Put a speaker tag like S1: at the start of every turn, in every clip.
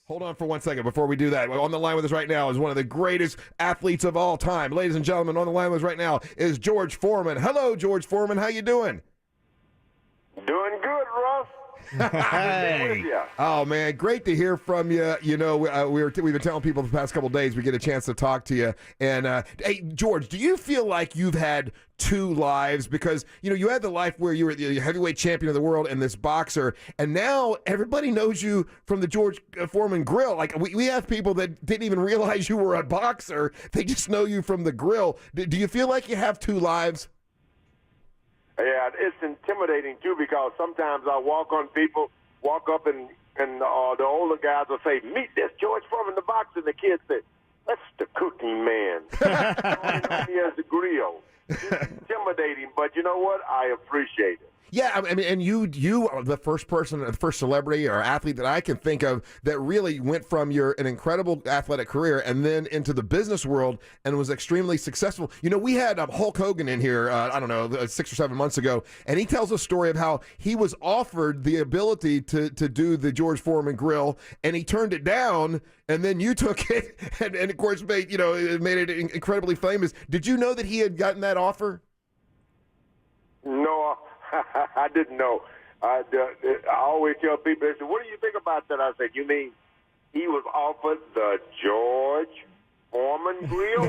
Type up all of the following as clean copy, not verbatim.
S1: Hold on for 1 second before we do that. On the line with us right now is one of the greatest athletes of all time. Ladies and gentlemen, on the line with us right now is George Foreman. Hello, George Foreman. How you doing?
S2: Doing good, Russ.
S1: Hey. Oh, man, great to hear from you. You know, we've been telling people the past couple of days we get a chance to talk to you. And, hey, George, do you feel like you've had two lives? Because, you know, you had the life where you were the heavyweight champion of the world and this boxer, and now everybody knows you from the George Foreman grill. Like, we have people that didn't even realize you were a boxer. They just know you from the grill. Do you feel like you have two lives?
S2: Yeah, it's intimidating, too, because sometimes I walk up and the older guys will say, meet this George Foreman, the boxer. And the kids say, that's the cooking man. Only know me as the grill. It's intimidating, but you know what? I appreciate it.
S1: Yeah, I mean, and you are the first person, the first celebrity or athlete that I can think of that really went from an incredible athletic career and then into the business world and was extremely successful. You know, we had Hulk Hogan in here, I don't know, 6 or 7 months ago, and he tells a story of how he was offered the ability to do the George Foreman grill, and he turned it down, and then you took it, and of course, made it incredibly famous. Did you know that he had gotten that offer?
S2: No, I didn't know. I always tell people, they say, what do you think about that? I said, you mean he was offered the George Foreman grill?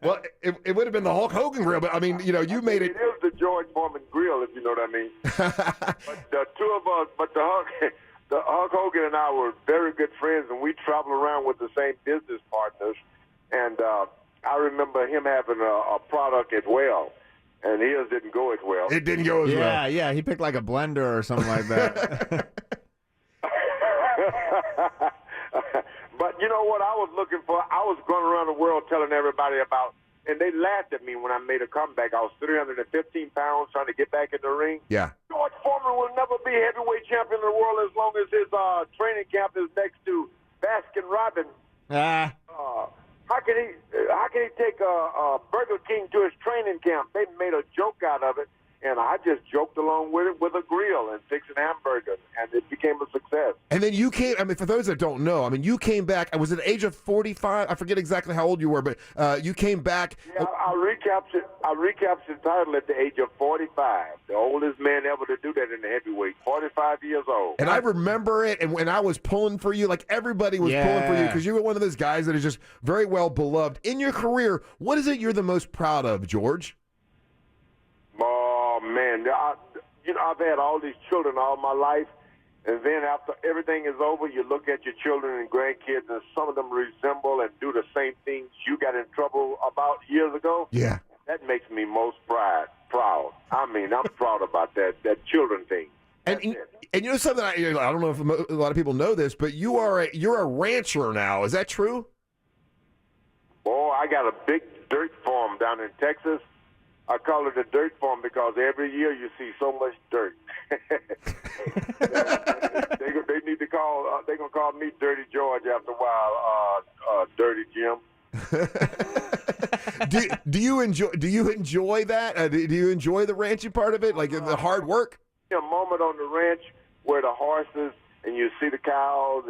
S1: Well, it would have been the Hulk Hogan grill, but I mean, you know, you made it.
S2: It is the George Foreman grill, if you know what I mean. But the two of us, the Hulk Hogan and I were very good friends, and we traveled around with the same business partners. And I remember him having a product as well. And his didn't go as well.
S1: It didn't go as well.
S3: Yeah, he picked like a blender or something like that.
S2: But you know what I was looking for? I was going around the world telling everybody about, and they laughed at me when I made a comeback. I was 315 pounds trying to get back in the ring.
S1: Yeah.
S2: George Foreman will never be heavyweight champion of the world as long as his training camp is next to Baskin Robbins. How can he take Burger King to his training camp? They made a joke out of it, and I just joked along with it with a grill and fixing hamburgers, and it became a success.
S1: And then you came, I mean, for those that don't know, I mean, you came back, was it the age of 45? I forget exactly how old you were, but you came back.
S2: Yeah, I recaptured the title at the age of 45. The oldest man ever to do that in the heavyweight, 45 years old.
S1: And I remember it, and when I was pulling for you, like everybody was pulling for you because you were one of those guys that is just very well beloved. In your career, what is it you're the most proud of, George?
S2: Oh, man, I've had all these children all my life, and then after everything is over, you look at your children and grandkids, and some of them resemble and do the same things you got in trouble about years ago.
S1: Yeah.
S2: That makes me most proud. I mean, I'm proud about that children thing.
S1: And you know something, I don't know if a lot of people know this, but you're a rancher now. Is that true?
S2: Oh, I got a big dirt farm down in Texas. I call it a dirt farm because every year you see so much dirt. they need to call. They're gonna call me Dirty George after a while. Dirty Jim.
S1: do you enjoy that? Do you enjoy the ranching part of it, like the hard work?
S2: A moment on the ranch where the horses and you see the cows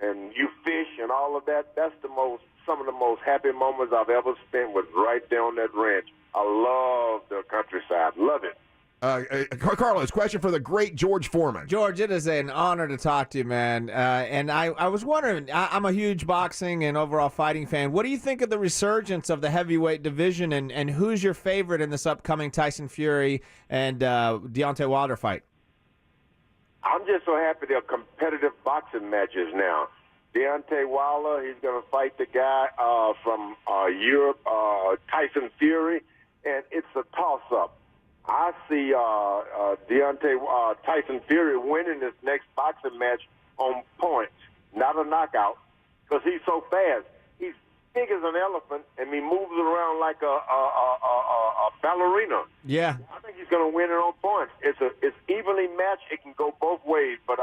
S2: and you fish and all of that. That's some of the most happy moments I've ever spent was right there on that ranch. I love the countryside. Love it.
S1: Carlos, question for the great George Foreman.
S3: George, it is an honor to talk to you, man. And I was wondering, I'm a huge boxing and overall fighting fan. What do you think of the resurgence of the heavyweight division, and who's your favorite in this upcoming Tyson Fury and Deontay Wilder fight?
S2: I'm just so happy they're competitive boxing matches now. Deontay Wilder, he's going to fight the guy from Europe, Tyson Fury, and it's a toss-up. I see Tyson Fury winning this next boxing match on points, not a knockout, because he's so fast. He's big as an elephant, and he moves around like a ballerina.
S3: Yeah.
S2: I think he's going to win it on points. It's evenly matched. It can go both ways, but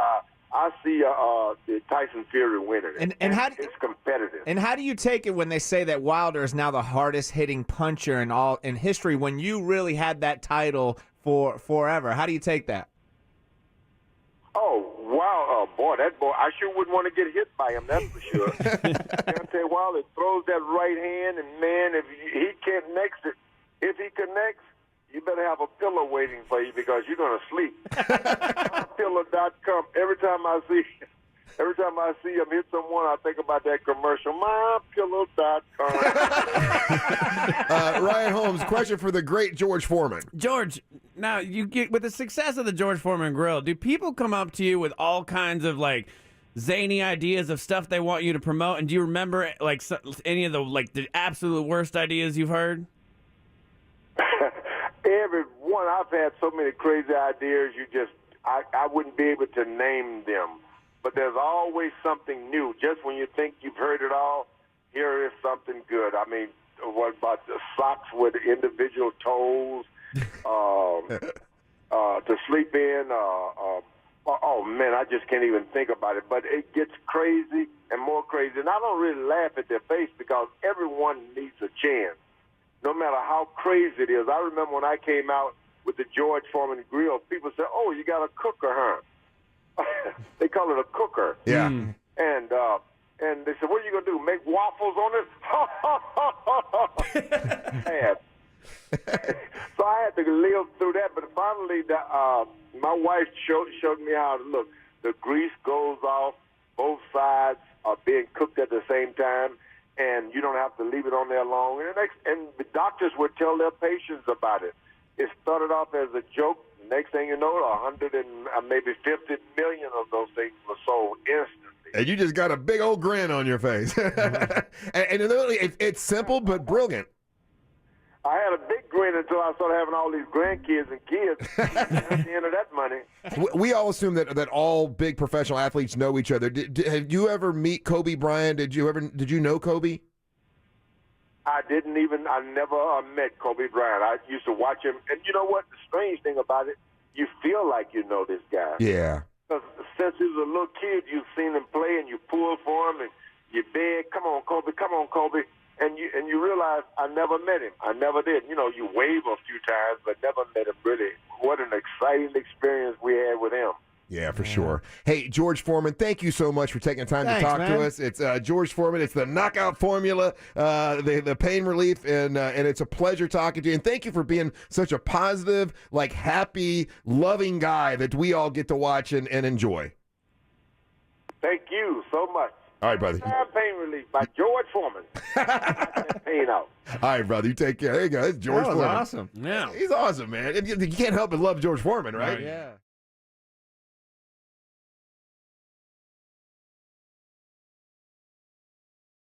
S2: I see the Tyson Fury winning it.
S3: And
S2: it's competitive.
S3: And how do you take it when they say that Wilder is now the hardest hitting puncher in history when you really had that title for forever? How do you take that?
S2: Oh, wow. boy, I sure wouldn't want to get hit by him, that's for sure. Deontay Wilder throws that right hand, and, man, if he connects it, if he connects, you better have a pillow waiting for you because you're going to sleep. MyPillow.com. Every time I see him hit someone, I think about that commercial. MyPillow.com.
S1: Ryan Holmes, question for the great George Foreman.
S4: George, now you get with the success of the George Foreman Grill, do people come up to you with all kinds of like zany ideas of stuff they want you to promote? And do you remember like any of the absolute worst ideas you've heard?
S2: Every one. I've had so many crazy ideas. I wouldn't be able to name them. But there's always something new. Just when you think you've heard it all, here is something good. I mean, what about the socks with individual toes to sleep in? Oh, man, I just can't even think about it. But it gets crazy and more crazy. And I don't really laugh at their face because everyone needs a chance, no matter how crazy it is. I remember when I came out with the George Foreman Grill, people said, oh, you got a cooker, huh? They call it a cooker.
S1: Yeah.
S2: And they said, what are you going to do, make waffles on it? So I had to live through that. But finally, my wife showed me how to look. The grease goes off. Both sides are being cooked at the same time, and you don't have to leave it on there long. And the doctors would tell their patients about it. It started off as a joke. Next thing you know, 100 and maybe 50 million of those things were sold instantly.
S1: And you just got a big old grin on your face. and literally, it's simple but brilliant.
S2: I had a big grin until I started having all these grandkids and kids. At the end of that money.
S1: We all assume that all big professional athletes know each other. Have you ever meet Kobe Bryant? Did you know Kobe?
S2: I never met Kobe Bryant. I used to watch him. And you know what? The strange thing about it, you feel like you know this guy.
S1: Yeah.
S2: Because since he was a little kid, you've seen him play and you pull for him and you beg, come on, Kobe. And you realize I never met him. I never did. You know, you wave a few times, but never met him really. What an exciting experience we had with him.
S1: Yeah, for sure. Hey, George Foreman, thank you so much for taking time
S3: Thanks,
S1: to talk
S3: man.
S1: to us. It's George Foreman. It's the knockout formula, the pain relief, and it's a pleasure talking to you. And thank you for being such a positive, like happy, loving guy that we all get to watch and enjoy.
S2: Thank you so much.
S1: All right, brother.
S2: Pain Relief by George Foreman. Pain out.
S1: All right, brother. You take care. There you go. It's George
S3: That was
S1: Foreman.
S3: awesome.
S4: Yeah.
S1: He's awesome, man. And you can't help but love George Foreman, right?
S3: Yeah.